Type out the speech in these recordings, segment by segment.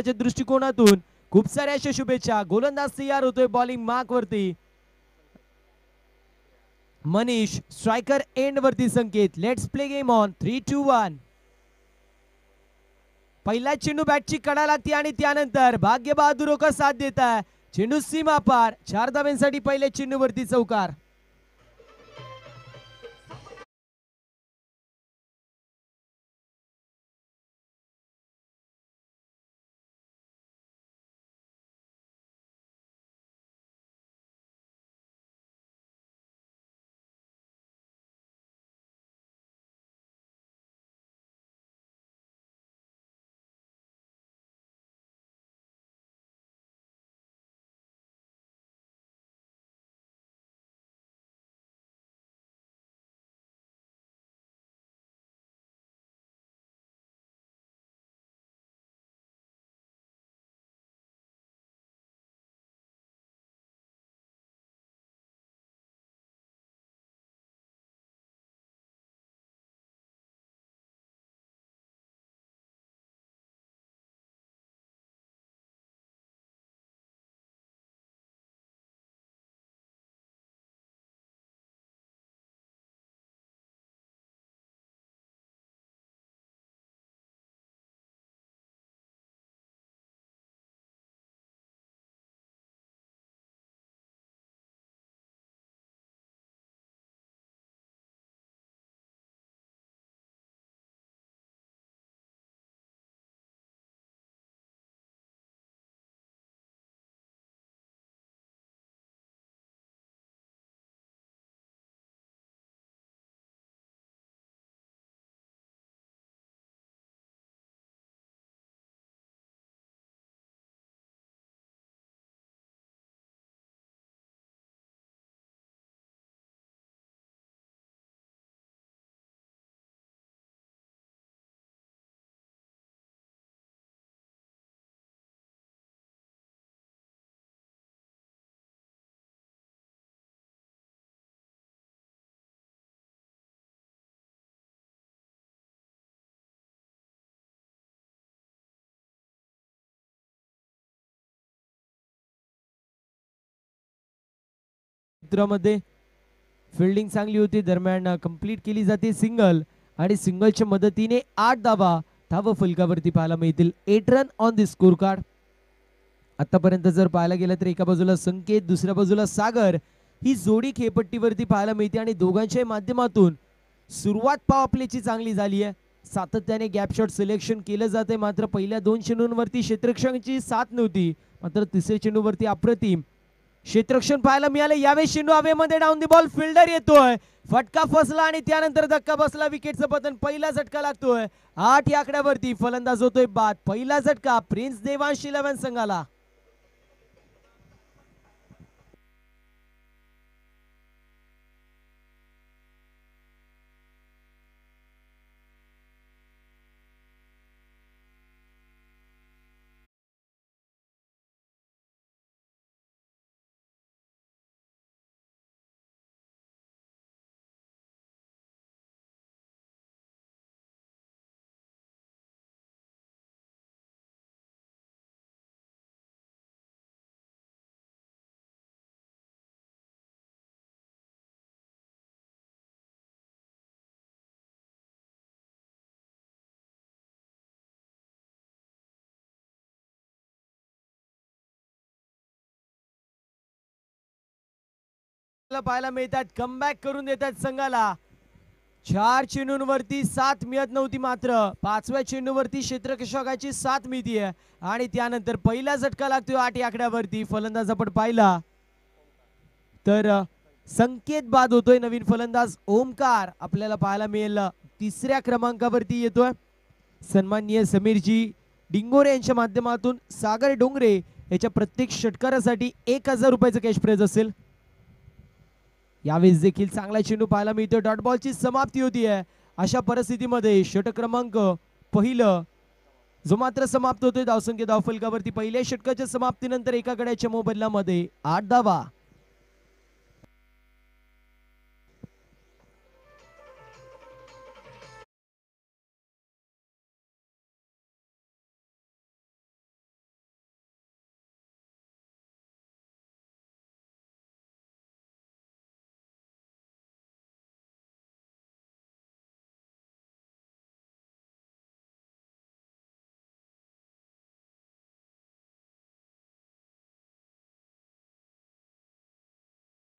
दृष्टिकोनातून खूप साऱ्या अशा शुभेच्छा. गोलंदाज तयार होतोय बॉलिंग मार्क वरती. मनीष स्ट्रायकर एंड वरती Sanket. Let's play game on 3, 2, 1. पहिला चेंडू बॅटची कडा लागते आणि त्यानंतर भाग्य बहादूर का साथ देत आहे. चेंडू सीमा पार. 4 धाव्यांसाठी पहिल्या चेंडूवरती चौकार. चित्रामध्ये फिल्डिंग चांगली होती. दरम्यान कंप्लीट केली जाते सिंगल आणि सिंगलच्या मदतीने 8 धावा धाव फलकावरती पाहायला मिळतील. 8 run on the score card. आतापर्यंत जर पाहायला गेलं तर एका बाजूला संकेत, दुसऱ्या बाजूला सागर ही जोडी खेळपट्टीवरती पाहायला मिळते आणि दोघांच्या माध्यमातून सुरुवात पॉवर प्लेची चांगली झाली आहे. सातत्याने गॅप शॉट सिलेक्शन केलं जाते. मात्र पहिल्या 2 चेंडूंवरती क्षेत्ररक्षकांची साथ नव्हती. मात्र तिसऱ्या चेंडूवरती अप्रतिम क्षेत्ररक्षण पाहायला मिळाले. यावेळी चेंडू हवेमध्ये डाऊन दी बॉल. फिल्डर येतोय. फटका फसला आणि त्यानंतर धक्का बसला. विकेटचं पतन. पहिला झटका लागतोय. 8 या आकड्यावरती फलंदाज होतोय बाद. पहिला झटका प्रिन्स देवांश 11 संघाला. पाहायला मिळतात. कमबॅक करून देतात संघाला. 4 चेंडूंवरती साथ मिळत नव्हती. मात्र 5व्या चेंडूवरती क्षेत्ररक्षकाची साथ मिळतीये आणि त्यानंतर पहिला झटका लागतोय 8 या आकड्यावरती. फलंदाज आपण पाहिला तर संकेत बाद होतोय. नवीन फलंदाज ओमकार आपल्याला पाहायला मिळेल. 3ऱ्या क्रमांकावरती येतोय. सन्माननीय समीरजी डिंगोरे यांच्या माध्यमातून सागर डोंगरे याच्या प्रत्येक षटकारासाठी 1000 रुपयाचं कॅश प्राइज असेल. यावेळेस देखील चांगला चेंडू पाहायला मिळतो. डॉट बॉलची समाप्ती होतीये. अशा परिस्थितीमध्ये षटक क्रमांक पहिलं जो मात्र समाप्त होतोय. धावसंख्या धावफलकावरती पहिल्या षटकाच्या समाप्तीनंतर एका गड्याच्या मोबदल्यामध्ये 8 धावा.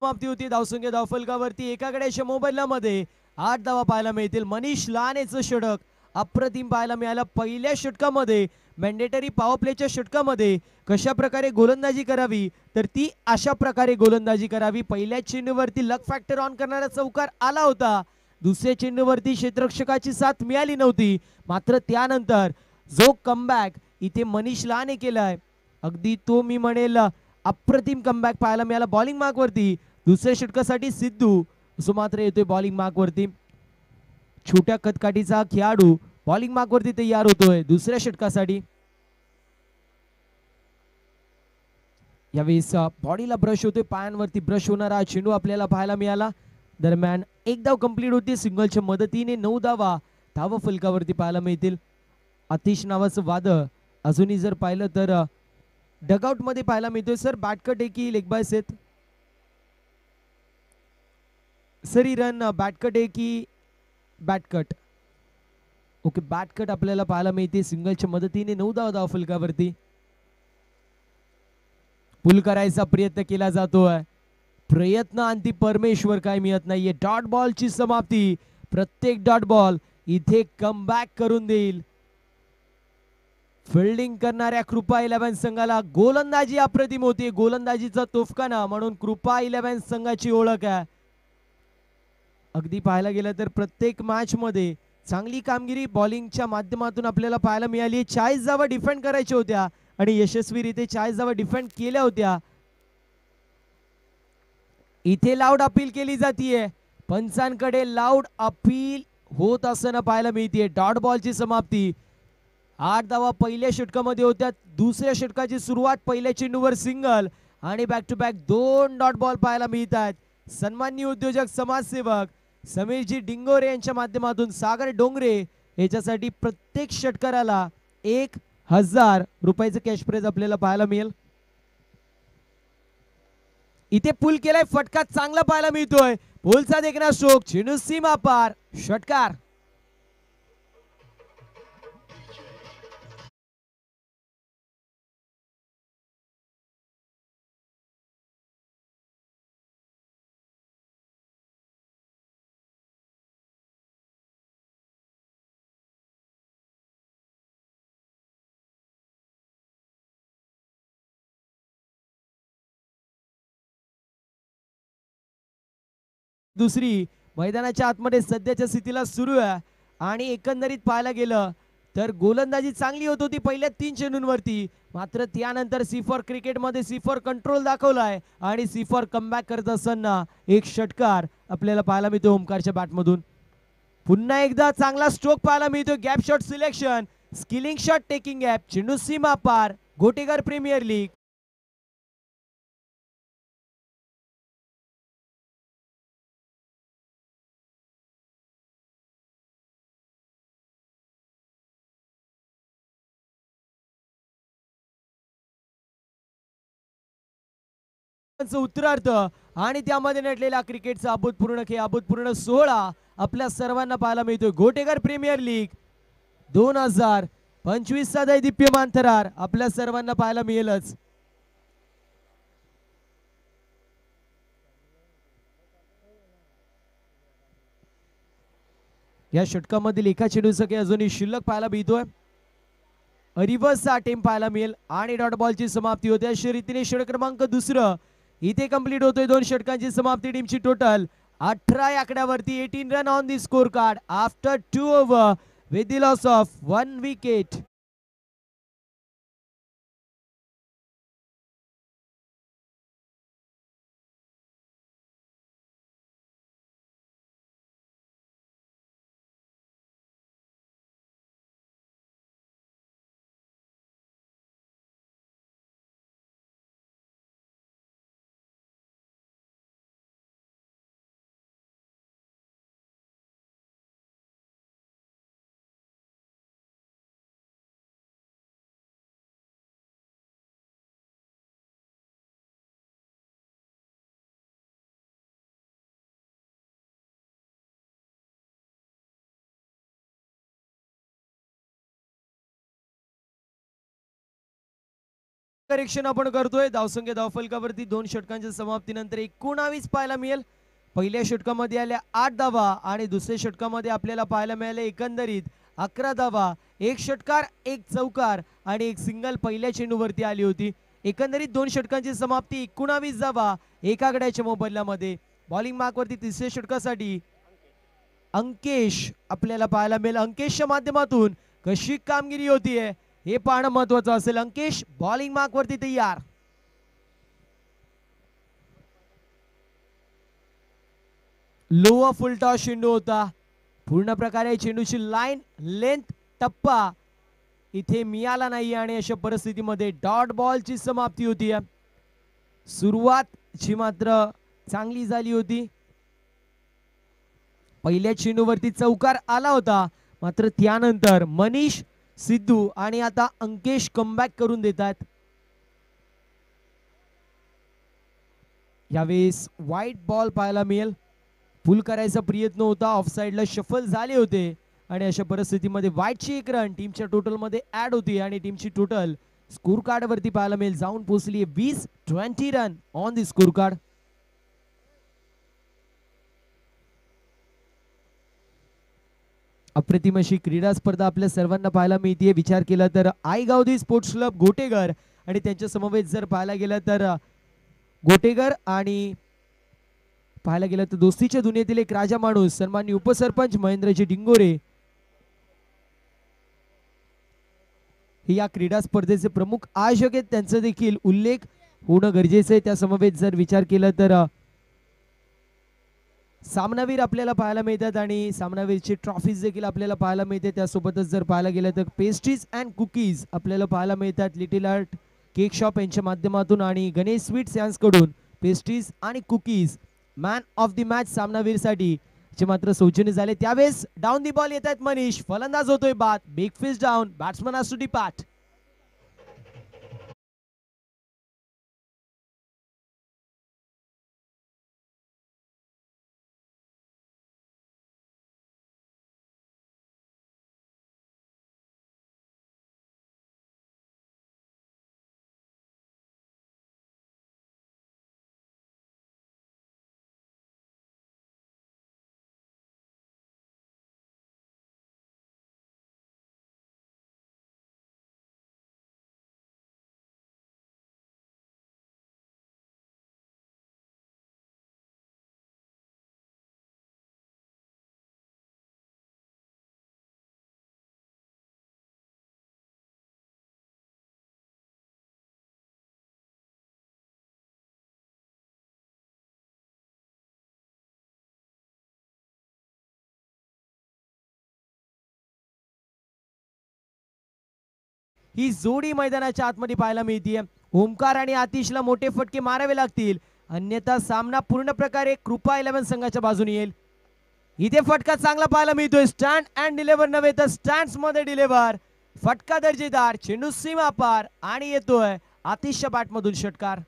समाप्ती होती. धावसंख्या धावफलकावरती एकाकडे मोबदल्यामध्ये 8 धावा पाहायला मिळतील. मनीष लहानेचं षटक अप्रतिम पाहायला मिळालं. पहिल्या षटकामध्ये मॅन्डेटरी पॉवर प्लेच्या षटकामध्ये कशा प्रकारे गोलंदाजी करावी तर ती अशा प्रकारे गोलंदाजी करावी. पहिल्या चेंडूवरती लक फॅक्टर ऑन करणारा चौकार आला होता. दुसऱ्या चेंडूवरती क्षेत्ररक्षकाची साथ मिळाली नव्हती. मात्र त्यानंतर जो कमबॅक इथे मनीष लहाने केलाय अगदी तो मी म्हणेल अप्रतिम कमबॅक पाहायला मिळाला. बॉलिंग मार्कवरती दुसऱ्या षटकासाठी सिद्धू मात्र येतोय बॉलिंग मार्कवरती. छोट्या कदकाठीचा खेळाडू बॉलिंग मार्कवरती तयार होतोय दुसऱ्या षटकासाठी. यावेळेस बॉडीला ब्रश होतोय. पायांवरती ब्रश होणारा चेंडू आपल्याला पाहायला मिळाला. दरम्यान एक धाव कंप्लीट होती. सिंगलच्या मदतीने 9 धावा धाव फलकावरती पाहायला मिळतील. आतिश नावाचं वादळ अजूनही जर पाहिलं तर डगआउट मध्ये पाहायला मिळतोय. सर बॅटकट आहे की लेग बाय सेट? सर ही रन बॅटकट आहे की बॅटकट? ओके बॅटकट आपल्याला पाहायला मिळते. सिंगलच्या मदतीने 9 धावा धाव फलकावरती. पुल करायचा प्रयत्न केला जातोय. प्रयत्न अंती परमेश्वर काय मिळत नाहीये. डॉट बॉलची समाप्ती. प्रत्येक डॉट बॉल इथे कमबॅक करून देईल. फिल्डिंग करणाऱ्या कृपा 11 संघाला गोलंदाजी अप्रतिम होती. गोलंदाजीचा तोफखाना म्हणून कृपा 11 संघाची ओळख आहे. अगदी पाहायला गेलं तर प्रत्येक मॅच मध्ये चांगली कामगिरी बॉलिंगच्या माध्यमातून आपल्याला पाहायला मिळाली. 40 धावा डिफेंड करायच्या होत्या आणि यशस्वीरित्या 40 धावा डिफेंड केल्या होत्या. इथे लाऊड अपील केली जातीये. पंचांकडे लाऊड अपील होत असताना पाहायला मिळते. डॉट बॉलची समाप्ती. 8 धावा पहिल्या षटकामध्ये होत्या. दुसऱ्या षटकाची सुरुवात पहिल्या चेंडूवर सिंगल आणि back to back 2 dot ball पाहायला मिळतात. सन्माननीय उद्योजक समाजसेवक समीरजी डिंगोरे यांच्या माध्यमातून सागर डोंगरे याच्यासाठी प्रत्येक षटकाराला 1000 रुपयाचं कॅश प्राइज आपल्याला पाहायला मिळेल. इथे पुल केलाय. फटका चांगला पाहायला मिळतोय. पुलचा देखना स्ट्रोक. चेंडू सीमा पार. षटकार. दुसरी मैदानाच्या आतमध्ये सध्याच्या स्थितीला सुरू आहे आणि एकंदरीत पाहायला गेलं तर गोलंदाजी चांगली होत होती पहिल्या 3 चेंडूंवरती. मात्र त्यानंतर सी4 क्रिकेटमध्ये सी4 कंट्रोल दाखवलाय आणि सी4 कमबॅक करत असताना एक षटकार आपल्याला पाहायला मिळतो ओमकारच्या बॅटमधून. पुन्हा एकदा चांगला स्ट्रोक पाहायला मिळतो. Gap shot selection. Skilling shot taking gap. चेंडू सीमा पार. Gotekar premier league. उत्तरार्थ आणि त्यामध्ये नटलेला क्रिकेटचा अभूतपूर्व खेळ अभूतपूर्व सोहळा आपल्या सर्वांना पाहायला मिळतोय. गोटेकर प्रीमियर लीग 2025 चा दैदिप्यमान थरार आपल्या सर्वांना पाहायला मिळेलच. या षटकामधील एका चेंडूसाठी अजूनही शिल्लक पाहायला मिळतोय. रिव्हर्सचा अटेम्प्ट पाहायला मिळेल आणि डॉट बॉलची समाप्ती होते. अशा रीतीने षटक क्रमांक दुसरं इथे कंप्लीट होतोय. 2 षटकांची समाप्ती. टीमची total 18 आकड्यावरती 18 run on the score card after 2 over with the loss of 1 wicket. Correction आपण करतोय. धावसंख्या धावफलकावरती 2 षटकांच्या समाप्तीनंतर 19 पाहायला मिळेल. पहिल्या षटकामध्ये आल्या 8 धावा आणि दुसऱ्या षटकामध्ये आपल्याला पाहायला मिळाले एकंदरीत 11 धावा. एक षटकार, एक चौकार आणि एक सिंगल पहिल्या चेंडूवरती आली होती. एकंदरीत 2 षटकांची समाप्ती 19 धावा एका गड्याच्या मोबदल्यामध्ये. बॉलिंग मार्कवरती तिसऱ्या षटकासाठी अंकेश आपल्याला पाहायला मिळेल. अंकेशच्या माध्यमातून कशी कामगिरी होतीये हे पाहणं महत्वाचं असेल. अंकेश बॉलिंग मार्क वरती तयार. लो फुल टॉस चेंडू होता. पूर्ण प्रकारे चेंडूची लाईन लेंथ टप्पा इथे मिळाला नाही आणि अशा परिस्थितीमध्ये डॉट बॉलची समाप्ती होती. सुरुवात जी मात्र चांगली झाली होती. पहिल्या चेंडूवरती चौकार आला होता, मात्र त्यानंतर मनीष सिद्धू आणि आता अंकेश कमबॅक करून देतात. यावेळेस व्हाईट बॉल पाहायला मिळेल. पुल करायचा प्रयत्न होता, ऑफ साइडला शफल झाले होते आणि अशा परिस्थितीमध्ये व्हाईटची एक रन टीमच्या टोटल मध्ये ऍड होती आणि टीमची टोटल स्कोर कार्ड वरती पाहायला मिळेल जाऊन पोहोचली 20 run on the score card. अप्रतिम अशी क्रीडा स्पर्धा आपल्या सर्वांना पाहायला मिळते. विचार केला तर आईगावदी स्पोर्ट्स क्लब गोटेगर आणि त्यांच्या समवेत जर पाहायला गेलं तर गोटेगर आणि पाहायला गेलं तर दोस्तीच्या दुनियेतील एक राजा माणूस सन्माननीय उपसरपंच महेंद्रजी डिंगोरे हे या क्रीडा स्पर्धेचे प्रमुख आयोजक आहेत. त्यांचा देखील उल्लेख होणं गरजेचं आहे. त्या समवेत जर विचार केला तर सामनावीर आपल्याला पाहायला मिळतात आणि सामनावीरची ट्रॉफीज देखील आपल्याला पाहायला मिळते. त्यासोबतच जर पाहायला गेलं तर पेस्ट्रीज अँड कुकीज आपल्याला पाहायला मिळतात लिटिल आर्ट केक शॉप यांच्या माध्यमातून आणि गणेश स्वीट्स यांकडून पेस्ट्रीज आणि cookies man of the match सामनावीरसाठी चे मात्र सौजन्य झाले. त्यावेळेस डाऊन दी बॉल येत आहेत मनीष, फलंदाज होतोय बाद, big fish down, batsman has to depart. ही जोडी मैदानाच्या आतमध्ये पाहायला मिळते. ओमकार आणि आतिशला मोठे फटके मारावे लागतील, अन्यथा सामना पूर्ण प्रकारे कृपा 11 संघाच्या बाजूने येईल. इथे फटका चांगला पाहायला मिळतोय. स्टँड अँड डिलिव्हर नव्हे तर स्टँड्स मध्ये डिलिव्हर. फटका दर्जेदार, चेंडू सीमा पार आणि येतोय आतिशच्या बॅटमधून षटकार.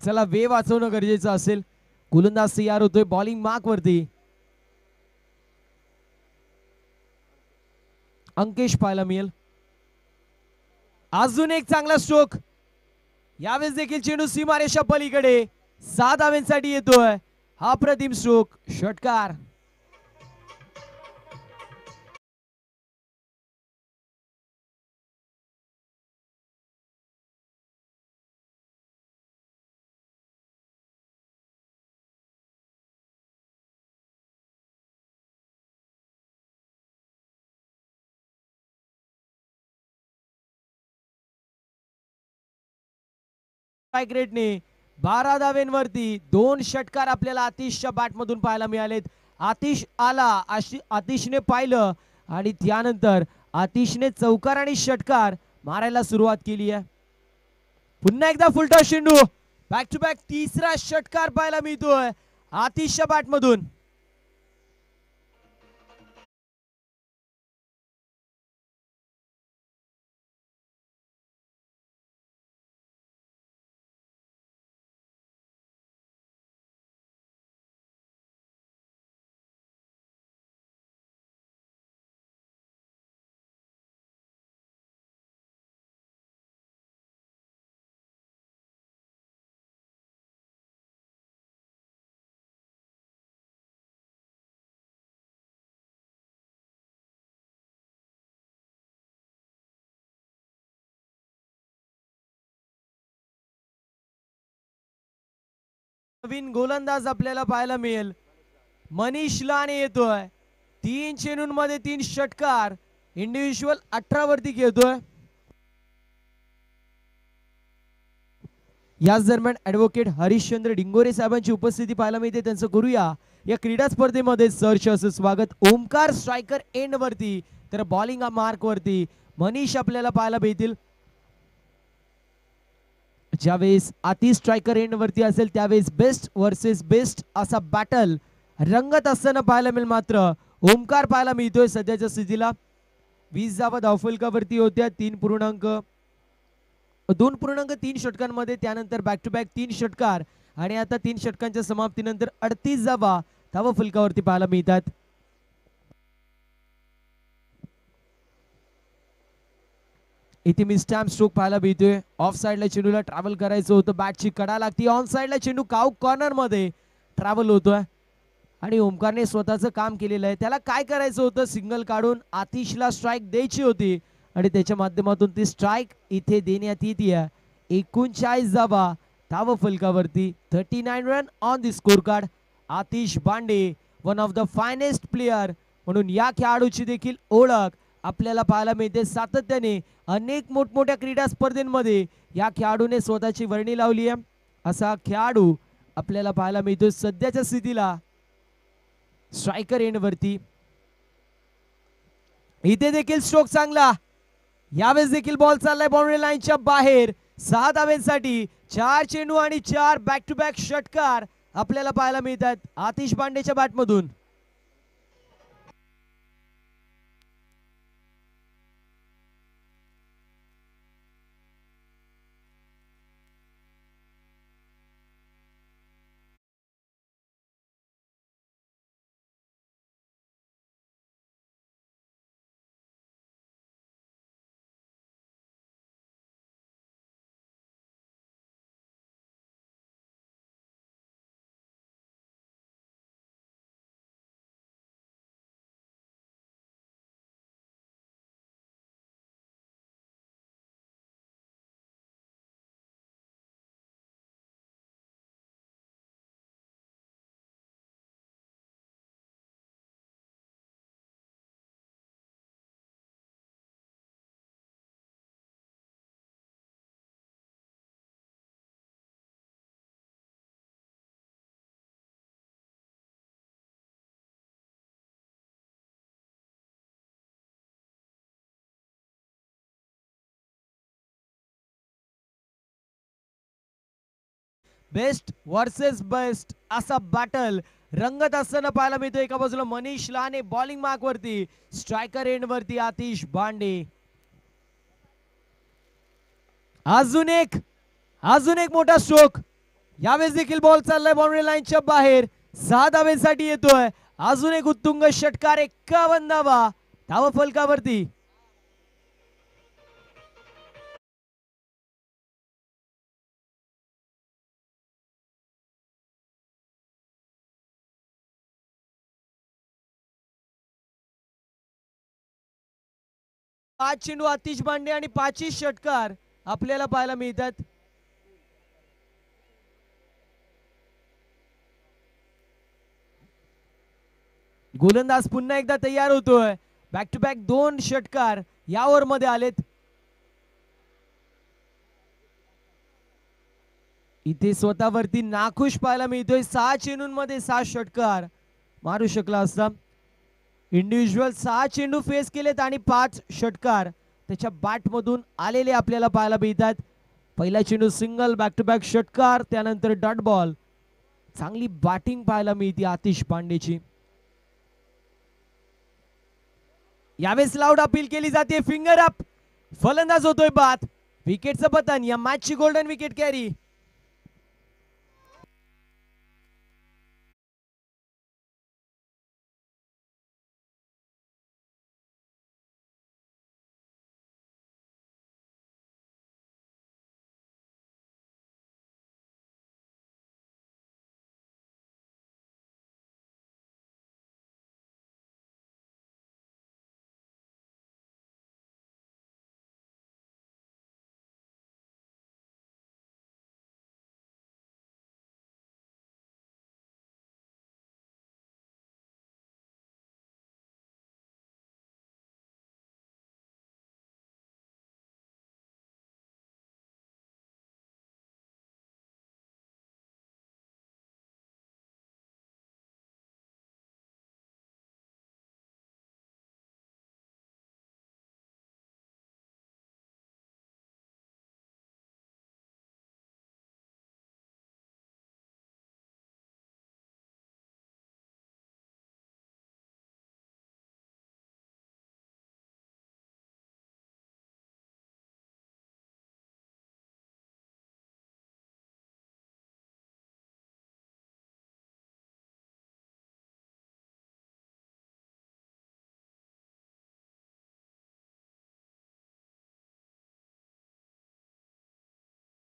चला वेळ वाचवणं गरजेचं असेल. गोलंदाज तयार होतोय बॉलिंग मार्क वरती. अंकेश पाहायला मिळेल. अजून एक चांगला स्ट्रोक. यावेळेस देखील चेंडू सीमारेषा पलीकडे 7 धावांसाठी येतोय. हा प्रतिम स्ट्रोक षटकार. स्ट्राईक रेटने 12 धावांवरती 2 षटकार आपल्याला आतिशच्या बॅटमधून पाहायला मिळालेत. आतिश आला, आतिशने पाहिलं आणि त्यानंतर आतिशने चौकार आणि षटकार मारायला सुरुवात केली आहे. पुन्हा एकदा फुलटॉस चेंडू. बॅक टू बॅक तिसरा षटकार पाहायला मिळतोय आतिशच्या बॅटमधून. नवीन गोलंदाज आपल्याला पाहायला मिळेल. मनीष लाने येतोय. 3 चेंडूंमध्ये 3 षटकार. इंडिव्हिज्युअल 18 वरती खेळतोय. याच दरम्यान ऍडव्होकेट हरिश्चंद्र डिंगोरे साहेबांची उपस्थिती पाहायला मिळते. त्यांचं करूया या क्रीडा स्पर्धेमध्ये सरचे असं स्वागत. ओमकार स्ट्रायकर एंड वरती तर बॉलिंग मार्क वरती मनीष आपल्याला पाहायला मिळतील. ज्यावेळेस आतिश स्ट्रायकर एंड वरती असेल त्यावेळेस बेस्ट वर्सेस बेस्ट असा बॅटल रंगत असताना पाहायला मिळेल. मात्र ओमकार पाहायला मिळतोय सध्याच्या स्थितीला. 20 धावा धावफलकावरती होत्या 2.3 षटकांमध्ये. त्यानंतर बॅक टू बॅक 3 षटकार आणि आता 3 षटकांच्या समाप्तीनंतर 38 धावा धावफलकावरती पाहायला मिळतात. इथे मी स्टॅम्प स्ट्रोक पाहायला मिळतोय. ऑफ साइडला चेंडूला ट्रॅव्हल करायचं होतं. बॅटची कडा लागती. ऑन साइडला चेंडू काऊ कॉर्नर मध्ये ट्रॅव्हल होतोय आणि ओमकारने स्वतःचं काम केलेलं आहे. त्याला काय करायचं होतं, सिंगल काढून आतिशला स्ट्राईक द्यायची होती आणि त्याच्या माध्यमातून ती स्ट्राईक इथे देण्यात येते. 39 धावा धावफलकावरती. 39 run on the score card. Atish Bande one of the finest player म्हणून या खेळाडूची देखील ओळख आपल्याला पाहायला मिळते. सातत्याने अनेक मोठमोठ्या क्रीडा स्पर्धेमध्ये या खेळाडूने स्वतःची वर्णी लावली आहे. असा खेळाडू आपल्याला पाहायला मिळतो सध्याच्या स्थितीला स्ट्रायकर एंड वरती. इथे देखील स्ट्रोक चांगला. यावेळेस देखील बॉल चाललाय बाउंड्री लाईनच्या बाहेर. 6 धावांसाठी 4 चेंडू आणि 4 बॅक टू बॅक षटकार आपल्याला पाहायला मिळतात आतिश बांडेच्या बॅटमधून. बेस्ट वर्सेस बेस्ट असा बॅटल रंगत असताना पाहायला मिळतो. एका बाजूला मनीष लाने बॉलिंग मार्क वरती, स्ट्रायकर एंड वरती आतिश बांडे. अजून एक मोठा स्ट्रोक. यावेळेस देखील बॉल चाललाय बाउंड्री लाईनच्या बाहेर, 6 धावेसाठी येतोय. अजून एक उत्तुंग षटकार, 51 धावा धाव फलकावरती. पाच चेंडू आतिश बांडे आणि 5 षटकार आपल्याला पाहायला मिळतात. गोलंदाज पुन्हा एकदा तयार होतोय. बॅक टू बॅक 2 षटकार या ओव्हर मध्ये आलेत. इथे स्वतःवरती नाखुश पाहायला मिळतोय. 6 चेंडूंमध्ये 6 षटकार मारू शकला असता. इंडिव्हिज्युअल 6 चेंडू फेस केलेत आणि 5 षटकार त्याच्या बॅट मधून आलेले आपल्याला पाहायला मिळतात. पहिला चेंडू सिंगल, बॅक टू बॅक षटकार, त्यानंतर डॉट बॉल. चांगली बॅटिंग पाहायला मिळते आतिश पांडेची. यावेळेस लाऊड अपील केली जाते, फिंगर अप. फलंदाज होतोय बाद. विकेटचं पतन, या मॅचची गोल्डन विकेट कॅरी.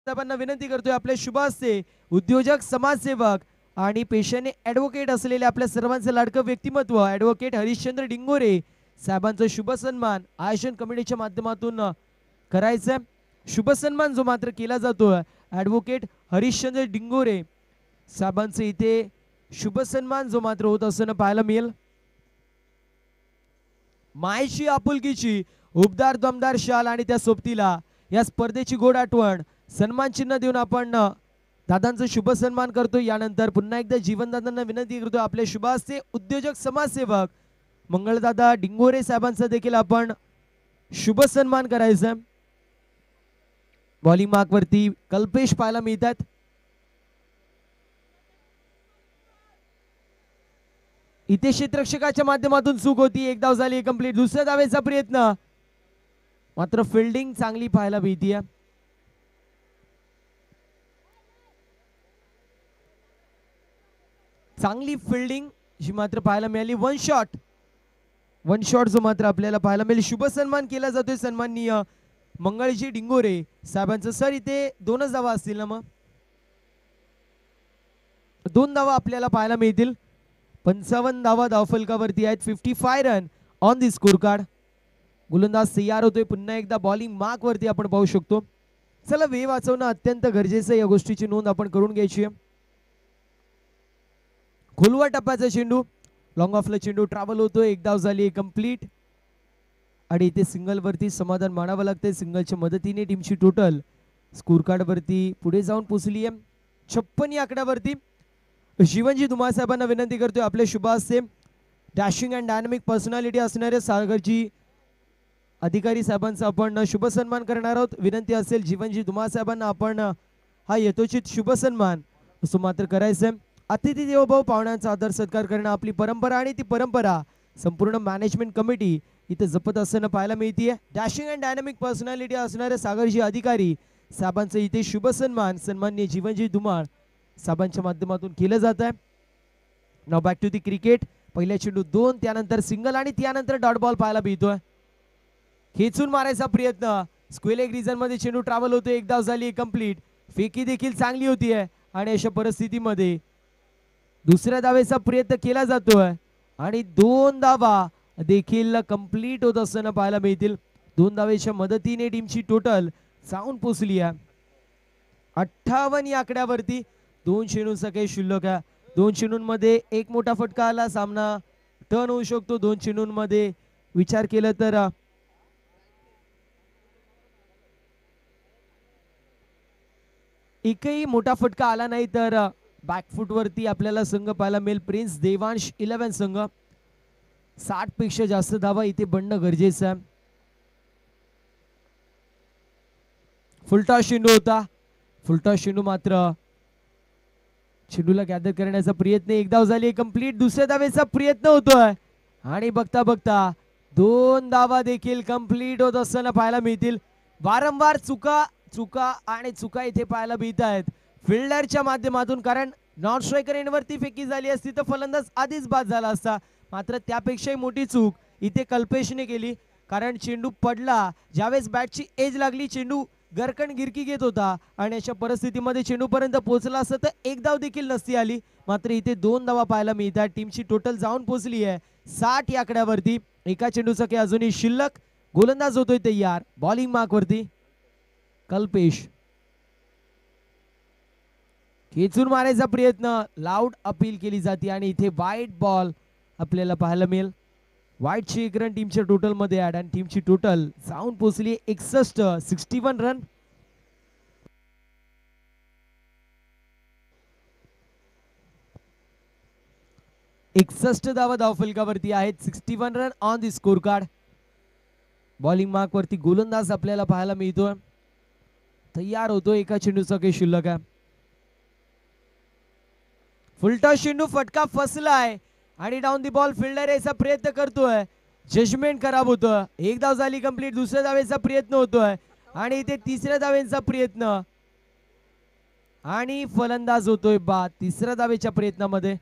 विनंती करतोय आपले शुभ हस्ते उद्योजक, समाजसेवक आणि पेशाने ऍडव्होकेट असलेले आपल्या सर्वांचे लाडकं व्यक्तिमत्व ऍडव्होकेट हरिश्चंद्र डिंगोरे साहेबांचा शुभ सन्मान आयोजन कमिटीच्या माध्यमातून करायचा. शुभ सन्मान जो मात्र केला जातोय ऍडव्होकेट हरिश्चंद्र डिंगोरे साहेबांचे इथे शुभ सन्मान जो मात्र होत असताना पाहायला मिळेल. मायेची आपुलकीची उबदार दमदार शाल आणि त्या सोबतीला या स्पर्धेची गोड आठवण सन्मान चिन्ह देऊन आपण दादांचा शुभ सन्मान करतो. यानंतर पुन्हा एकदा जीवनदादांना विनंती करतो आपले शुभ हस्ते उद्योजक, समाजसेवक मंगळदादा डिंगोरे साहेबांचा देखील आपण शुभ सन्मान करायचा. बॉलिंग मार्क वरती कल्पेश पाहायला मिळतात. इथे क्षेत्ररक्षकाच्या माध्यमातून चूक होती, एक धाव झाली कंप्लीट. दुसऱ्या धावेचा प्रयत्न, मात्र फिल्डिंग चांगली पाहायला मिळते. चांगली फिल्डिंग जी मात्र पाहायला मिळाली. वन शॉट जो मात्र आपल्याला पाहायला मिळेल. शुभ सन्मान केला जातोय सन्माननीय मंगळजी डिंगोरे साहेबांचं. सर इथे 2च धावा असतील ना? मग 2 धावा आपल्याला पाहायला मिळतील. 55 धावा धावफलकावरती आहेत. 55 run on the score card. गोलंदाज तयार होतोय पुन्हा एकदा. बॉलिंग मार्क वरती आपण पाहू शकतो. चला, वेळ वाचवणं अत्यंत गरजेचं, या गोष्टीची नोंद आपण करून घ्यायची आहे. खोलवा टप्प्याचा चेंडू, लॉंग ऑफला चेंडू ट्रॅव्हल होतोय. एक धाव झाली कंप्लीट आणि इथे सिंगल वरती समाधान मानावं लागतंय. सिंगलच्या मदतीने टीमची टोटल स्कोर कार्ड वरती पुढे जाऊन पोहोचली आहे 56 या आकड्यावरती. जीवनजी धुमाळ साहेबांना विनंती करतोय आपले शुभ हस्ते डॅशिंग अँड डायनामिक पर्सनॅलिटी असणारे सागरजी अधिकारी साहेबांचा आपण शुभ सन्मान करणार आहोत. विनंती असेल जीवनजी धुमाळ साहेबांना आपण हा यथोचित शुभ सन्मान असं मात्र करायचंय. अतिथी देवो भव, पाहुण्यांचा आदर सत्कार करणं आपली परंपरा आणि ती परंपरा संपूर्ण मॅनेजमेंट कमिटी इथे जपत असताना पाहायला मिळते. डॅशिंग अँड डायनामिक पर्सनॅलिटी असणारे सागरजी अधिकारी साहेबांचं इथे शुभ सन्मान सन्माननीय जीवनजी धुमाळ साबांच्या माध्यमातून केलं जात आहे. नाव बॅक टू दी क्रिकेट. पहिल्या चेंडू 2, त्यानंतर सिंगल आणि त्यानंतर डॉट बॉल पाहायला मिळतोय. खेचून मारायचा प्रयत्न, स्क्वेअर लेग रिजन मध्ये चेंडू ट्रॅव्हल होतो. एक धाव झाली कंप्लीट. फेकी देखील चांगली होती आहे आणि अशा परिस्थितीमध्ये दुसऱ्या धावेचा प्रयत्न केला जातोय आणि 2 धावा देखील कंप्लीट होत असताना पाहायला मिळतील. 2 धावेच्या मदतीने टीमची टोटल जाऊन पोहोचली आहे 58 या आकड्यावरती. 2 चेंडूंचा काही शिल्लक आहे. 2 चेंडूंमध्ये एक मोठा फटका आला, सामना टर्न होऊ शकतो. 2 चेंडूंमध्ये विचार केला तर एकही मोठा फटका आला नाही तर बॅकफुट वरती आपल्याला संघ पाहायला मिळेल. प्रिन्स देवांश 11 संघ. 60 पेक्षा जास्त धावा इथे बनणं गरजेचं आहे. फुलटॉस चेंडू होता. फुलटॉस चेंडू मात्र चेंडूला गॅदर करण्याचा प्रयत्न. एक धाव झाली कंप्लीट. दुसऱ्या धावेचा प्रयत्न होतोय आणि बघता बघता 2 धावा देखील कंप्लीट होत असताना पाहायला मिळतील. वारंवार चुका चुका आणि चुका इथे पाहायला मिळत आहेत फिल्डरच्या माध्यमातून. कारण नॉन स्ट्रायकर एंडवरती फेकी झाली असती तर फलंदाज आधीच बाद झाला असता. मात्र त्यापेक्षाही मोठी चूक इथे कल्पेशने केली. कारण चेंडू पडला, ज्यावेळेस बॅटची एज लागली चेंडू गरकन गिरकी घेत होता आणि अशा परिस्थितीमध्ये चेंडू पर्यंत पोहोचला असता तर एक धाव देखील नसती आली. मात्र इथे 2 धावा पाहायला मिळतात. टीमची टोटल जाऊन पोहोचली आहे 60 या आकड्यावरती. एका चेंडूचा काही अजूनही शिल्लक. गोलंदाज होतोय तयार बॉलिंग मार्क वरती कल्पेश. खेचून मारायचा प्रयत्न, लाऊड अपील केली जाते आणि इथे वाईट बॉल आपल्याला पाहायला मिळेल. वाईटची 1 रन टीमच्या टोटल मध्ये ऍड आणि टीमची टोटल जाऊन पोहोचली 61 रन. धावा धावफलकावरती आहेत. 61 run on the score card. Bowling mark वरती गोलंदाज आपल्याला पाहायला मिळतोय. तयार होतो. एका चेंडूचा काही शिल्लक आहे. फुलटॉस चेंडू, फटका फसलाय आणि डाऊन दी बॉल फिल्डर यायचा प्रयत्न करतोय. जजमेंट खराब होतं. एक धाव झाली कंप्लीट. दुसऱ्या धावेचा प्रयत्न होतोय आणि इथे तिसऱ्या धावेचा प्रयत्न आणि फलंदाज होतोय बाद तिसऱ्या धावेच्या प्रयत्नामध्ये.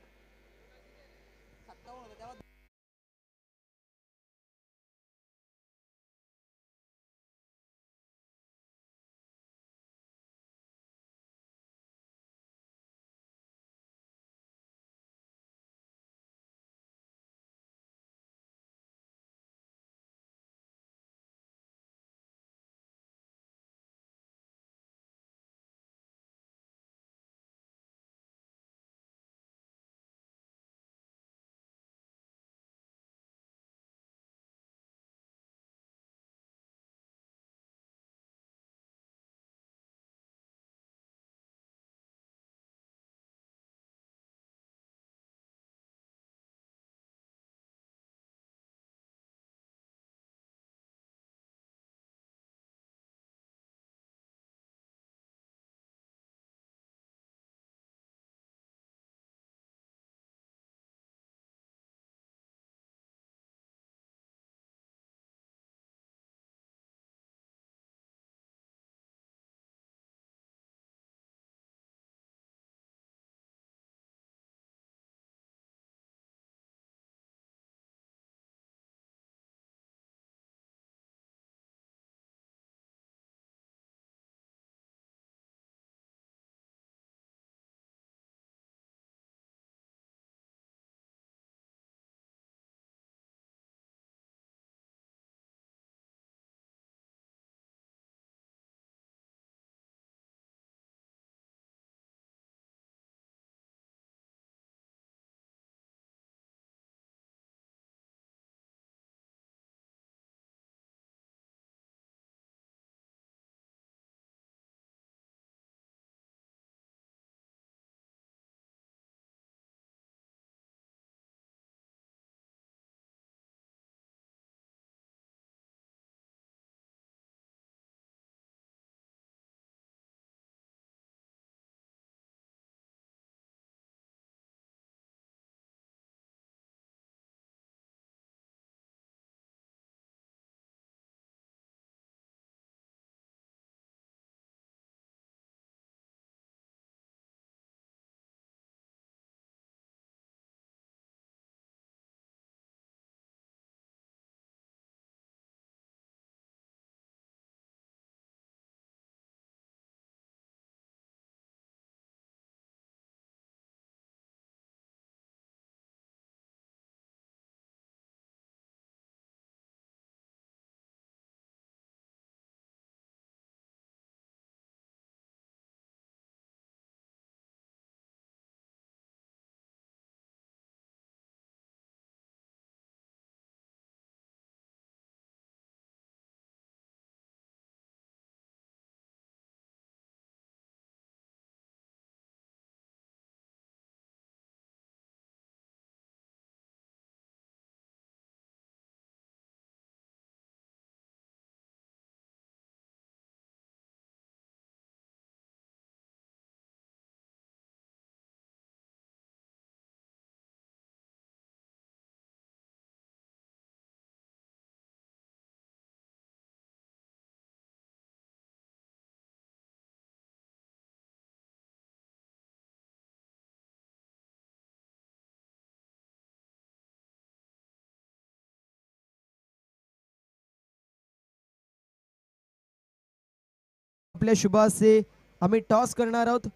आपल्या शुभासे आम्ही टॉस करणार आहोत.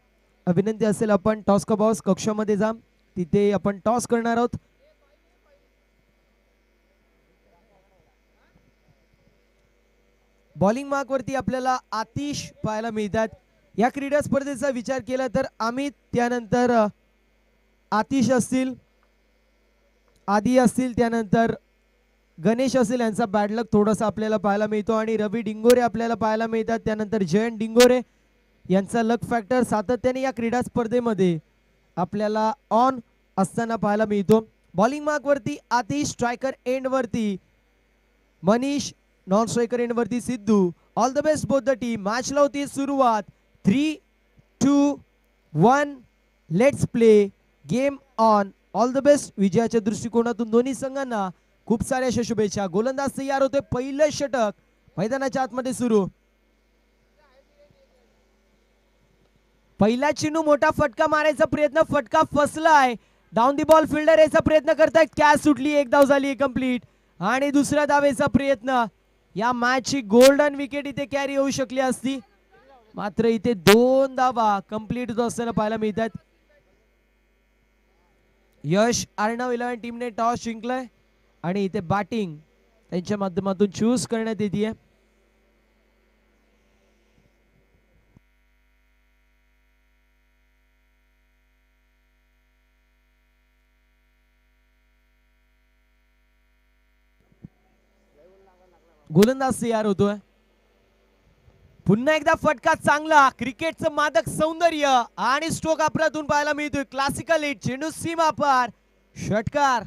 विनंती असेल आपण टॉस का बॉस कक्षामध्ये जा, तिथे आपण टॉस करणार आहोत. बॉलिंग मार्क वरती आपल्याला आतिश पाहायला मिळतात. या क्रीडा स्पर्धेचा विचार केला तर अमित, त्यानंतर आतिश असतील, आदी असतील, त्यानंतर गणेश असेल, यांचा बॅड लक थोडासा आपल्याला पाहायला मिळतो. आणि रवी डिंगोरे आपल्याला पाहायला मिळतात. त्यानंतर जयंत डिंगोरे यांचा लक फॅक्टर सातत्याने या क्रीडा स्पर्धेमध्ये आपल्याला ऑन असताना पाहायला मिळतो. बॉलिंग मार्क वरती आतिश, स्ट्रायकर एंड वरती मनीष, नॉन स्ट्रायकर एंड वरती Sidhu. All the best both the team. Match ला होती सुरुवात. 3, 2, 1 let's play game on. All the best. विजयाच्या दृष्टिकोनातून दोन्ही संघांना खूप साऱ्या अशा शुभेच्छा. गोलंदाज तयार होते. पहिलं षटक मैदानाच्या आतमध्ये सुरू. पहिला चेंडू, मोठा फटका मारायचा प्रयत्न, फटका फसलाय. डाऊन दी बॉल फिल्डर याचा प्रयत्न करतायत. कॅच सुटली, एक धाव झाली कंप्लीट. आणि दुसऱ्या धावेचा प्रयत्न. या मॅचची गोल्डन विकेट इथे कॅरी होऊ शकली असती, मात्र इथे 2 धावा कंप्लीट होत असताना पाहायला मिळतात. यश अर्णव 11 टीमने टॉस जिंकलाय आणि इथे बॅटिंग त्यांच्या माध्यमातून चूज करण्यात येते. गोलंदाज तयार होतोय. पुन्हा एकदा फटका चांगला, क्रिकेटचं मादक सौंदर्य आणि स्ट्रोक अप्रतून पाहायला मिळतोय. क्लासिकल हिट, चेंडू सीमा पार, षटकार.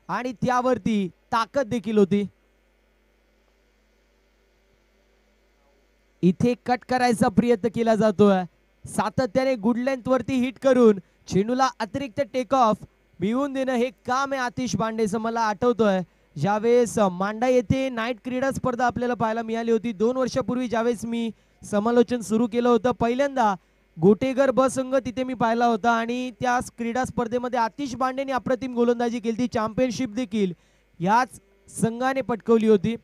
आणि त्यावरती ताकद देखील होती. इथे कट करायचा प्रयत्न केला जातोय. सातत्याने गुड लेंथ वरती हिट करून चेंडूला अतिरिक्त टेक ऑफ मिळवून देणं हे काम आहे आतिश बांडेचं. मला आठवतोय ज्यावेळेस मांडा येथे नाईट क्रीडा स्पर्धा आपल्याला पाहायला मिळाली होती 2 वर्षापूर्वी, ज्यावेळेस मी समालोचन सुरू केलं होतं. पहिल्यांदा गोटेगर ब संघ तिथे मी पाहिला होता आणि त्या क्रीडा स्पर्धेमध्ये आतिश बांडेने अप्रतिम गोलंदाजी केली. चॅम्पियनशिप देखील याच संघाने पटकवली होती.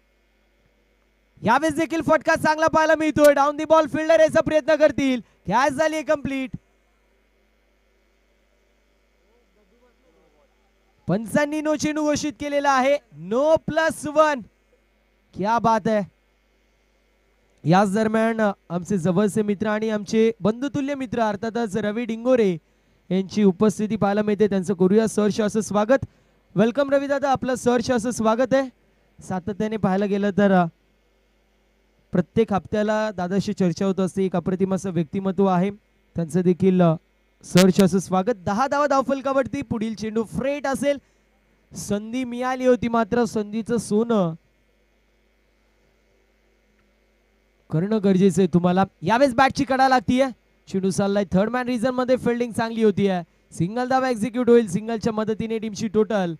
यावेळेस देखील फटका चांगला पाहायला मिळतोय. डाऊन दी बॉल फिल्डर याचा प्रयत्न करतील. कॅच झाली कंप्लीट. पंचांनी नो चेंडू घोषित केलेला आहे. नो +1. क्या बात आहे. याच दरम्यान आमचे जवळचे मित्र आणि आमचे बंधुतुल्य मित्र अर्थातच रवी डिंगोरे यांची उपस्थिती पाहायला मिळते. त्यांचं करूया सहर्ष असं स्वागत. वेलकम रवी दादा, आपलं सहर्ष असं स्वागत आहे. सातत्याने पाहायला गेलं तर प्रत्येक हप्त्याला दादाशी चर्चा होत असते. एक अप्रतिम असं व्यक्तिमत्व आहे, त्यांचं देखील सहर्ष असं स्वागत. 10 धावा धावफलकावरती. पुढील चेंडू फ्रेट असेल. संधी मिळाली होती, मात्र संधीचं सोनं करणं गरजेचं आहे तुम्हाला. यावेळेस बॅटची कडा लागतीये. चेंडू चाललाय थर्ड मॅन रिझन मध्ये. फिल्डिंग चांगली होतीये. सिंगल धावा एक्झिक्यूट होईल. सिंगलच्या मदतीने टीमची टोटल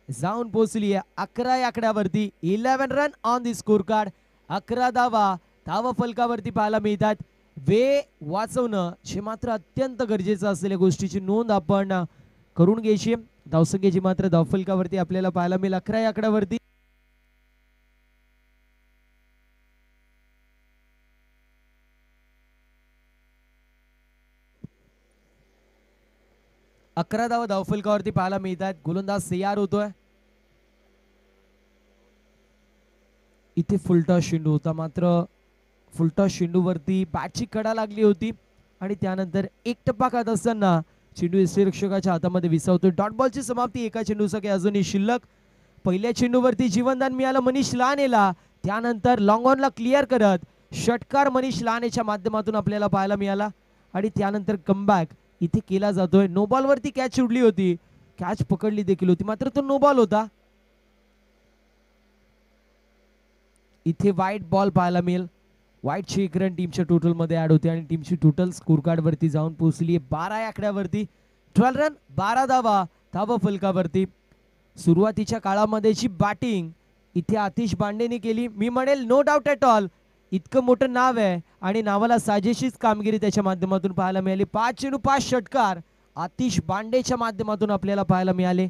जाऊन पोहोचली आहे 11 या आकड्यावरती. 11 run on the score card. 11 धावा धावा फलकावरती पाहायला मिळतात. वेळ वाचवणं हे मात्र अत्यंत गरजेचं असलेल्या गोष्टीची नोंद आपण करून घ्यायची. धावसंख्येची मात्र धावफलकावरती आपल्याला पाहायला मिळेल 11 या आकड्यावरती. अकरा धावा धावफलकावरती पाहायला मिळतात. गोलंदाज तयार होतोय. इथे फुलटॉस चेंडू होता, मात्र फुलटॉस चेंडूवरती बॅटची कडा लागली होती आणि त्यानंतर एक टप्पा खात असताना चेंडू यष्टीरक्षकाच्या हातामध्ये विसावतोय. डॉट बॉलची समाप्ती. एका चेंडूसाठी अजूनही शिल्लक. पहिल्या चेंडूवरती जीवनदान मिळालं मनीष लानेला. त्यानंतर लॉंग ऑनला क्लिअर करत षटकार मनीष लानेच्या माध्यमातून आपल्याला पाहायला मिळाला आणि त्यानंतर कमबॅक इथे केला जातोय. नो बॉल वरती कॅच उडली होती, कॅच पकडली देखील होती, मात्र तो नो बॉल होता. इथे व्हाईट बॉल पाहायला मिळेल. व्हाईटची 1 रन टीमच्या टोटल मध्ये ऍड होते आणि टीमची टोटल स्कोर कार्ड वरती जाऊन पोहोचली 12 या आकड्यावरती. 12 रन 12 धावा धाव फलकावरती. सुरुवातीच्या काळामध्ये जी बॅटिंग इथे आतिश बांडेने केली, मी म्हणेल नो डाऊट ॲट ऑल, इतकं मोठं नाव आहे आणि नावाला साजेशीच कामगिरी त्याच्या माध्यमातून पाहायला मिळाली. 5 चेंडू 5 षटकार आतिश बांडेच्या माध्यमातून आपल्याला पाहायला मिळाले.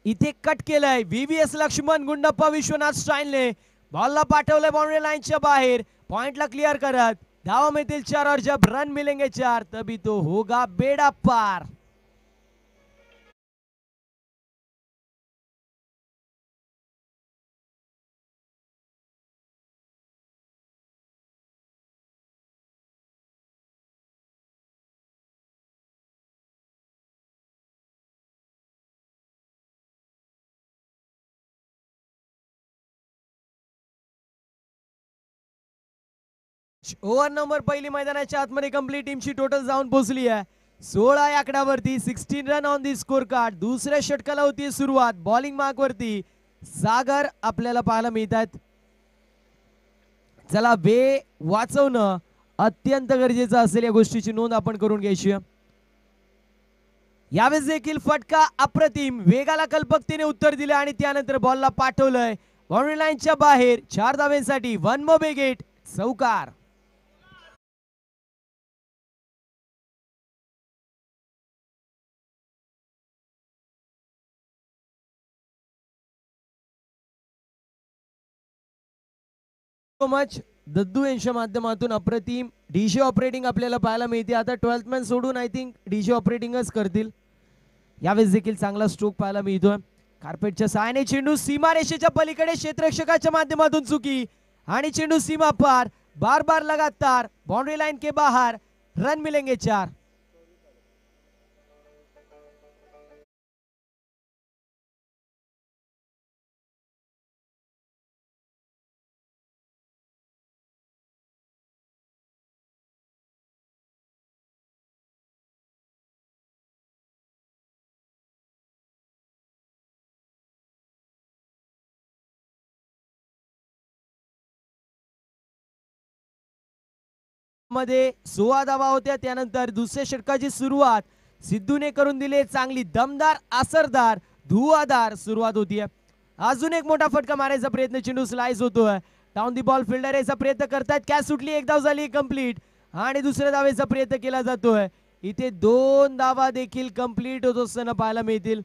इथे कट केलंय व्हीव्हीएस लक्ष्मण गुंडप्पा विश्वनाथ स्टाईलने, बॉलला पाठवलंय बाउंड्री लाईनच्या बाहेर, पॉइंटला क्लिअर करत धावा मिळतील 4 और जब रन मिलेंगे 4 तभी तो होगा बेड़ा पार. ओव्हर नंबर पहिली मैदानाच्या आतमध्ये कंप्लीट टीमची टोटल जाऊन पोहोचली आहे 16 या आकड्यावरती. 16 run on the score card. दुसऱ्या षटकाला होती सुरुवात. बॉलिंग मार्क वरती सागर आपल्याला पाहायला मिळतात. चला, वे वाचवणं अत्यंत गरजेचं असेल, या गोष्टीची नोंद आपण करून घ्यायची. यावेळेस देखील फटका अप्रतिम, वेगाला कल्पकतेने उत्तर दिले आणि त्यानंतर बॉलला पाठवलंय बाउंड्री लाईनच्या बाहेर 4 धावेसाठी. 1 मोर बेगेट चौकार. मच दद्दू यांच्या माध्यमातून अप्रतिम डीजे ऑपरेटिंग आपल्याला पाहायला मिळते. आता 12th मॅन सोडून आय थिंक डीजे ऑपरेटिंगच करतील. यावेळेस देखील चांगला स्ट्रोक पाहायला मिळतोय. कार्पेटच्या सहाय्याने चेंडू सीमारेषेच्या पलीकडे क्षेत्ररक्षकाच्या माध्यमातून चुकी आणि चेंडू सीमा पार. बार बार लगातार बाउंड्री लाइन के बाहर. रन मिलेंगे 4. मध्ये 16 धावा होत्या. त्यानंतर दुसऱ्या षटकाची सुरुवात सिद्धूने करून दिली. चांगली दमदार असरदार धुवाधार सुरुवात होतीये. अजून एक मोठा फटका मारायचा प्रयत्न, चेंडू स्लाइस होतोय. डाऊन दी बॉल फिल्डर याचा प्रयत्न करतात. कॅच सुटली, एक धाव झाली कंप्लीट आणि दुसऱ्या धावेचा प्रयत्न केला जातोय. इथे 2 धावा देखील कंप्लीट होत असताना पाहायला मिळतील.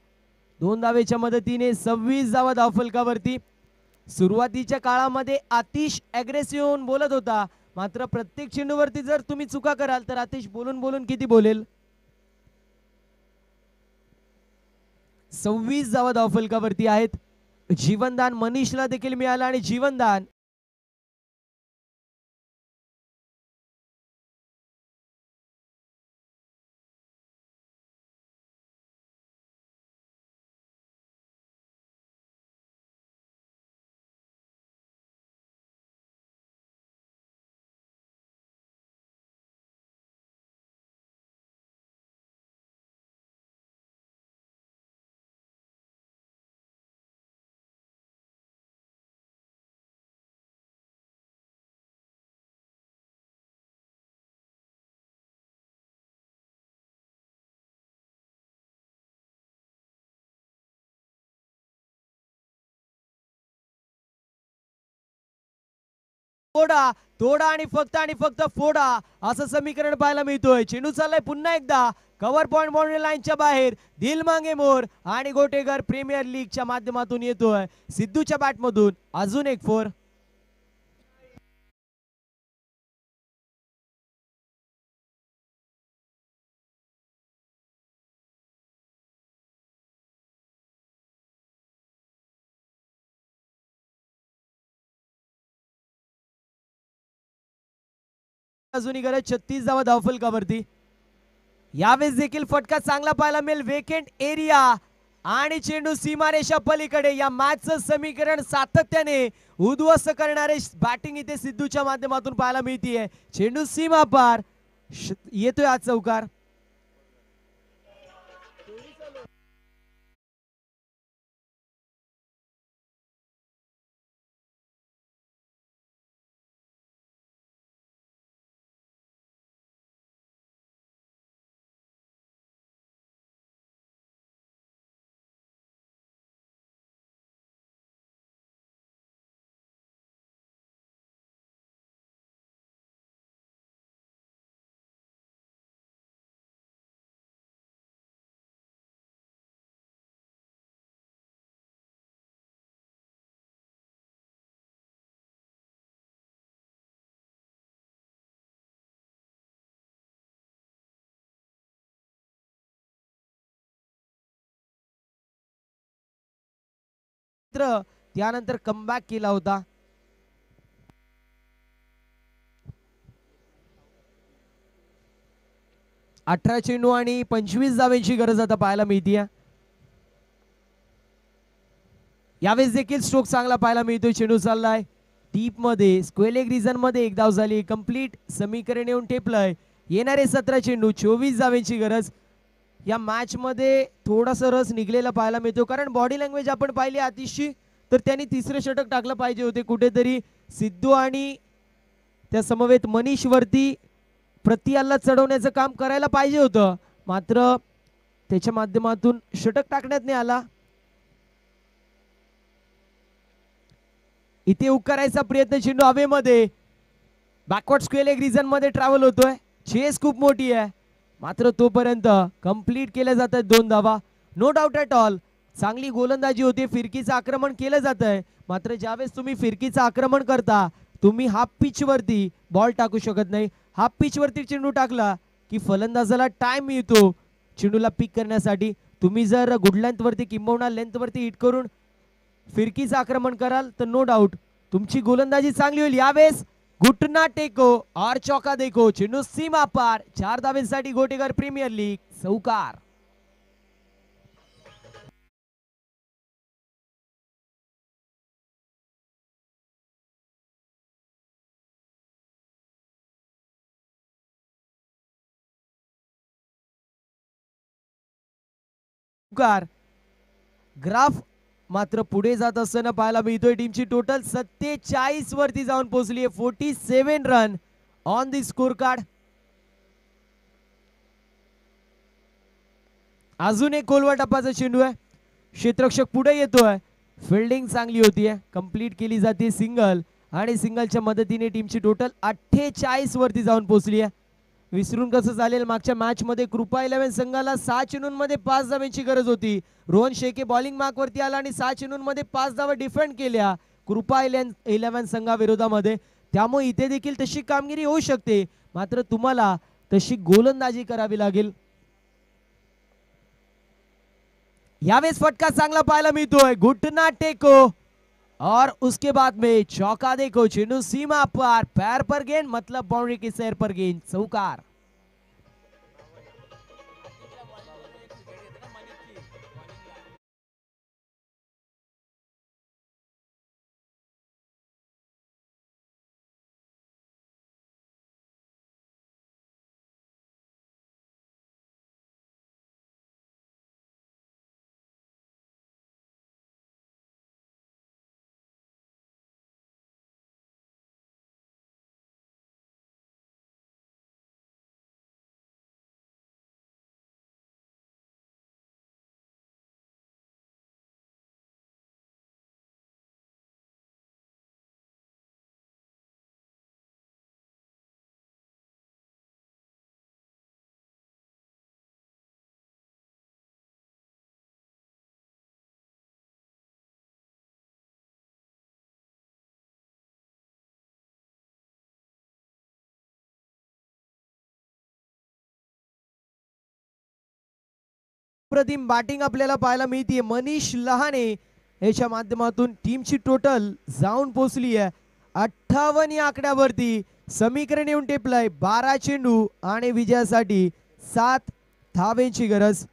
2 धावेच्या मदतीने 26 धावा धावफलकावरती. सुरुवातीच्या काळामध्ये आतिश अग्रेसिव्ह होऊन बोलत होता, मात्र प्रत्येक चेंडूवरती जर तुम्ही चुका कराल तर आतिश बोलून बोलून किती बोलेल. 26 धावा धावफलकावरती आहेत. जीवनदान मनीषला देखील मिळालं आणि जीवनदान फोडा तोडा आणि फक्त फोडा असं समीकरण पाहायला मिळतोय. चेंडू चाललाय पुन्हा एकदा कव्हर पॉइंट बाउंड्री लाईनच्या बाहेर. दिल मांगे मोर आणि गोटेगर प्रीमियर लीगच्या माध्यमातून येतोय. सिद्धूच्या बॅटमधून अजून एक 4. अजूनही गरज 36 धावा धावफलकावरती. यावेळेस देखील फटका चांगला पाहायला मिळेल. वेकेंट एरिया आणि चेंडू सीमारेषा पलीकडे. या मॅचचं समीकरण सातत्याने उद्ध्वस्त करणारे बॅटिंग इथे सिद्धूच्या माध्यमातून पाहायला मिळतीये. चेंडू सीमा पार येतोय आज चौकार. मात्र त्यानंतर कमबॅक केला होता. अठरा चेंडू आणि 25 धावांची गरज आता पाहायला मिळते. यावेळेस देखील स्ट्रोक चांगला पाहायला मिळतोय. चेंडू चाललाय डीप मध्ये, स्क्वेअर लेग रिजन मध्ये. एक धाव झाली. कंप्लीट समीकरण येऊन टेपलंय. येणारे 17 चेंडू 24 धावांची गरज. या मॅच मध्ये थोडासा रस निघलेला पाहायला मिळतो, कारण बॉडी लँग्वेज आपण पाहिली आतिशची, तर त्यांनी तिसरे षटक टाकलं पाहिजे होते. कुठेतरी सिद्धू आणि त्या समवेत मनीष वरती प्रति चढवण्याचं काम करायला पाहिजे होतं, मात्र त्याच्या माध्यमातून षटक टाकण्यात नाही आला. इथे करायचा प्रयत्न. चेंडू हवेमध्ये बॅकवर्ड स्क्वेअर लेग रिजन मध्ये ट्रॅव्हल होतोय. चेस खूप मोठी आहे, मात्र तोपर्यंत कंप्लीट केल्या जातात 2 धावा. नो डाऊट ॲट ऑल चांगली गोलंदाजी होती. फिरकीचं आक्रमण केलं जात आहे, मात्र ज्यावेळेस तुम्ही फिरकीचं आक्रमण करता, तुम्ही हाफ पिच वरती बॉल टाकू शकत नाही. हाफ पिच वरती चेंडू टाकला की फलंदाजाला टाइम मिळतो चेंडूला पिक करण्यासाठी. तुम्ही जर गुड लेंथ वरती किंबहुना लेंथ वरती हिट करून फिरकीचं आक्रमण कराल तर नो डाऊट तुमची गोलंदाजी चांगली होईल. यावेळेस घुटना टेको और चौका देखो, चेंडू सीमा पार. 4 धावेसाठी गोटेकर प्रीमियर लीग चौकार. ग्राफ मात्र पुढे जात असताना पाहायला मिळतोय. टीमची टोटल 47 वरती जाऊन पोहोचली आहे. 47 run on the score card. अजून एक खोलवा टप्पाचा चेंडू आहे. क्षेत्ररक्षक पुढे येतोय. फिल्डिंग चांगली होतीये. कंप्लीट केली जाते सिंगल, आणि सिंगलच्या मदतीने टीमची टोटल 48 वरती जाऊन पोहोचली आहे. विसरून कसं चालेल, मागच्या मॅच मध्ये कृपा 11 संघाला 6 चेंडूंमध्ये 5 धावांची गरज होती. रोहन शेखे बॉलिंग मार्क वरती आला आणि 6 चेंडूंमध्ये 5 धावा डिफेंड केल्या कृपा 11 संघाविरोधामध्ये. त्यामुळे इथे देखील तशी कामगिरी होऊ शकते, मात्र तुम्हाला तशी गोलंदाजी करावी लागेल. यावेळेस फटका चांगला पाहायला मिळतोय. घुटना टेको और उसके बाद में चौका देखो, चेंडू सीमा पर, पैर पर गेंद, मतलब बाउंड्री की सैर पर गेंद, चौकार. प्रतिम बॅटिंग आपल्याला पाहायला मिळते. मनीष लहाने याच्या माध्यमातून टीमची टोटल जाऊन पोहोचली आहे 58 या आकड्यावरती. समीकरण येऊन टेपलंय. 12 चेंडू आणि विजयासाठी 7 धावेंची गरज.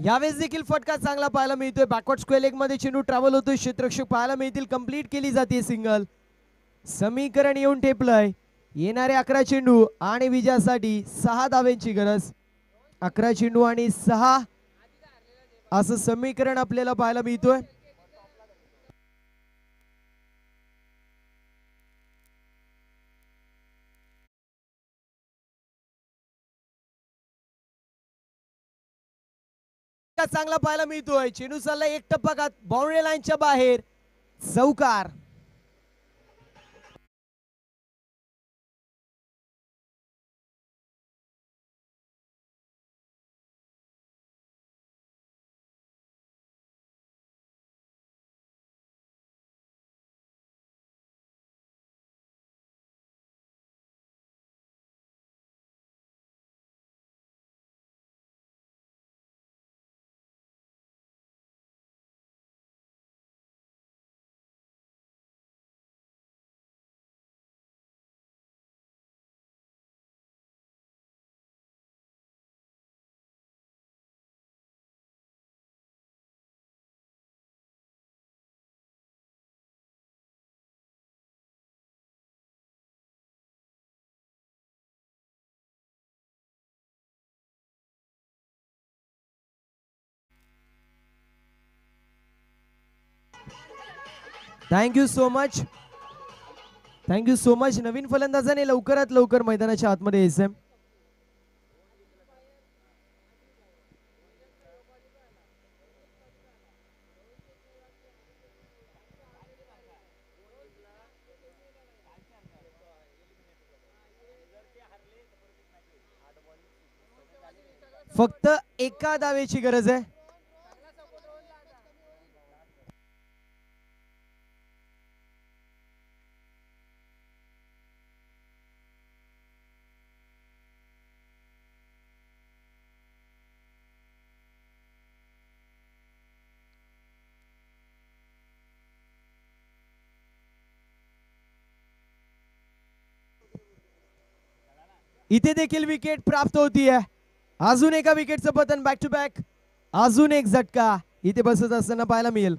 यावेळेस देखील फटका चांगला पाहायला मिळतोय. बॅकवर्ड स्क्वेअर लेग मध्ये चेंडू ट्रॅव्हल होतोय. क्षेत्ररक्षक पाहायला मिळतील. कंप्लीट केली जाते सिंगल. समीकरण येऊन टेपलंय. येणारे 11 चेंडू आणि विजयासाठी 6 धावेंची गरज. 11 चेंडू आणि 6 असं समीकरण आपल्याला पाहायला मिळतोय. चांगला पाहायला मिळतोय. चेंडू चालला एक टप्पा बाउंड्री लाईनच्या बाहेर. चौकार. Thank you so much. Thank you so much. नवीन फलंदाजाने लवकरात लवकर मैदानाच्या आतमध्ये यायचं. फक्त एका दावेची गरज आहे. इथे देखील विकेट प्राप्त होतीये. अजून एका विकेटचं पतन बॅक टू बॅक. अजून एक झटका इथे बसत असताना पाहायला मिळेल.